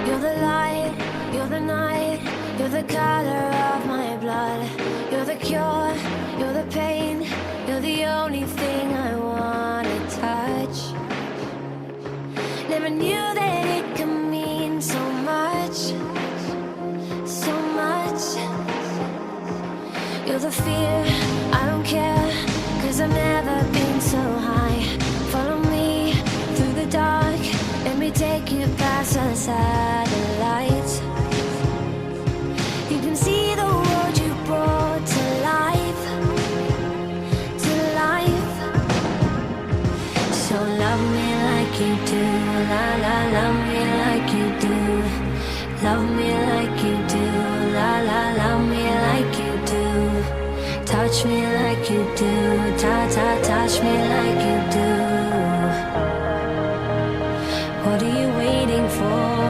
You're the light, you're the night, you're the color of my blood. You're the cure, you're the pain, you're the only thing I wanna touch. Never knew that it could mean so much, so much. You're the fear, I don't care, 'cause I've never been so high. Follow me through the dark, let me take you past the satellites. You can see the world you brought to life, to life. So love me like you do, la la, love me like you do. Love me like you do, la la, love me like you do. Touch me like you do, ta ta, touch me like you do.